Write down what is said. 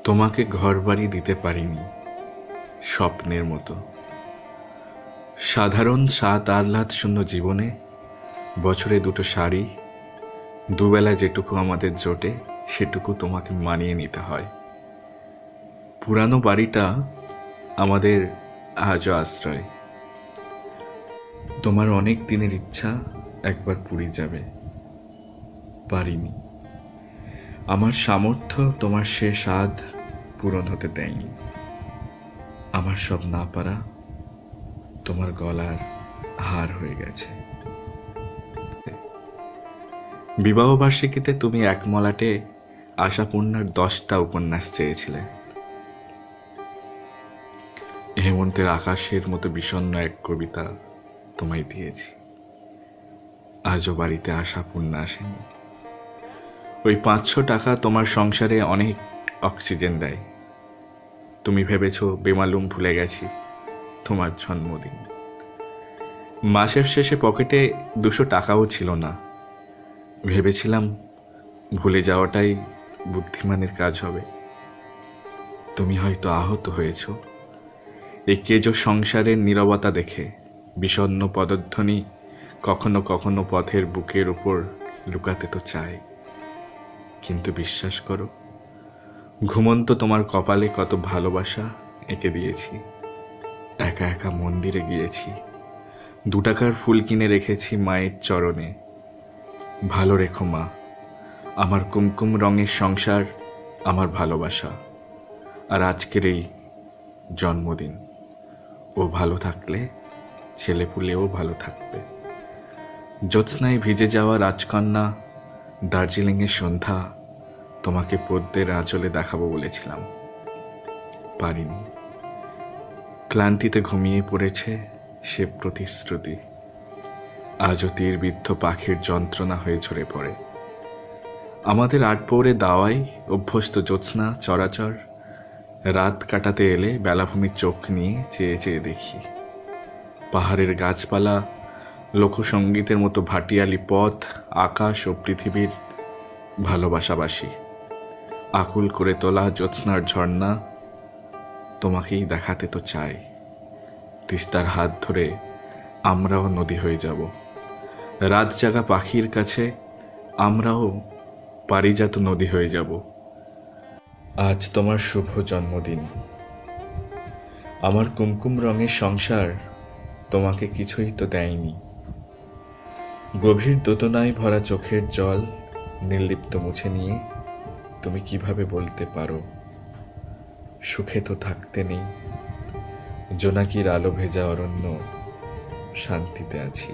তোমাকে ঘরবাড়ি দিতে পারিনি স্বপ্নের মতো। সাধারণ স্বাদ আহ্লাদ শূন্য জীবনে বছরে দুটো শাড়ি, দুবেলা যেটুকু আমাদের জোটে সেটুকু তোমাকে মানিয়ে নিতে হয়। পুরানো বাড়িটা আমাদের আজও আশ্রয়। তোমার অনেক দিনের ইচ্ছা একবার পুরী যাবে, পারিনি। আমার সামর্থ্য তোমার সে স্বাদ পূরণ হতে দেয়নি। আমার সব না পারা তোমার গলার হার হয়ে গেছে। বিবাহবার্ষিকীতে তুমি এক মলাটে আশাপূর্ণার 10টা উপন্যাস চেয়েছিলে। হেমন্তের আকাশের মতো বিষণ্ণ এক কবিতা তোমায় দিয়েছি। আজও বাড়িতে আশাপূর্ণা আসেনি। ওই 500 টাকা তোমার সংসারে অনেক অক্সিজেন দেয়। তুমি ভেবেছ বেমালুম ভুলে গেছি তোমার জন্মদিন। মাসের শেষে পকেটে 200 টাকাও ছিল না। ভেবেছিলাম ভুলে যাওয়াটাই বুদ্ধিমানের কাজ হবে। তুমি হয়তো আহত হয়েছ এই কেজো সংসারের নীরবতা দেখে। বিষণ্ণ পদধ্বনি কখনো কখনো পথের বুকের উপর লুকাতে তো চায়, কিন্তু বিশ্বাস করো, ঘুমন্ত তোমার কপালে কত ভালোবাসা এঁকে দিয়েছি। একা একা মন্দিরে গিয়েছি, 2 টাকার ফুল কিনে রেখেছি মায়ের চরণে। ভালো রেখো মা, আমার কুমকুম রঙের সংসার, আমার ভালোবাসা। আর আজকের এই জন্মদিন, ও ভালো থাকলে ছেলেপুলেও ভালো থাকবে। জ্যোৎস্নায় ভিজে যাওয়া রাজকন্যা, দার্জিলিংয়ের সন্ধ্যা তোমাকে পদ্মের আঁচলে দেখাবো বলেছিলাম, পারিনি। ক্লান্তিতে ঘুমিয়ে পড়েছে সে প্রতিশ্রুতি। আজও তীরবিদ্ধ পাখির যন্ত্রণা হয়ে ঝরে পড়ে। আমাদের আটপৌরে দাওয়ায় অভ্যস্ত জ্যোৎস্না চরাচর রাত কাটাতে এলে বেলাভূমির চোখ নিয়ে চেয়ে চেয়ে দেখি। পাহাড়ের গাছপালা, লোকসঙ্গীতের মতো ভাটিয়ালি পথ, আকাশ ও পৃথিবীর ভালোবাসাবাসী। আকুল করে তোলা জ্যোৎস্নার ঝর্ণা তোমাকেই দেখাতে তো চাই। তিস্তার হাত ধরে আমরাও নদী হয়ে যাব। রাত জাগা পাখির কাছে আমরাও পারিজাত নদী হয়ে যাব। আজ তোমার শুভ জন্মদিন। আমার কুমকুম রঙের সংসার তোমাকে কিছুই তো দেয়নি। গভীর দোতনায় ভরা চোখের জল নির্লিপ্ত মুছে নিয়ে তুমি কিভাবে বলতে পারো সুখে তো থাকতে নেই? জোনাকির আলো ভেজা অরণ্য, শান্তিতে আছি।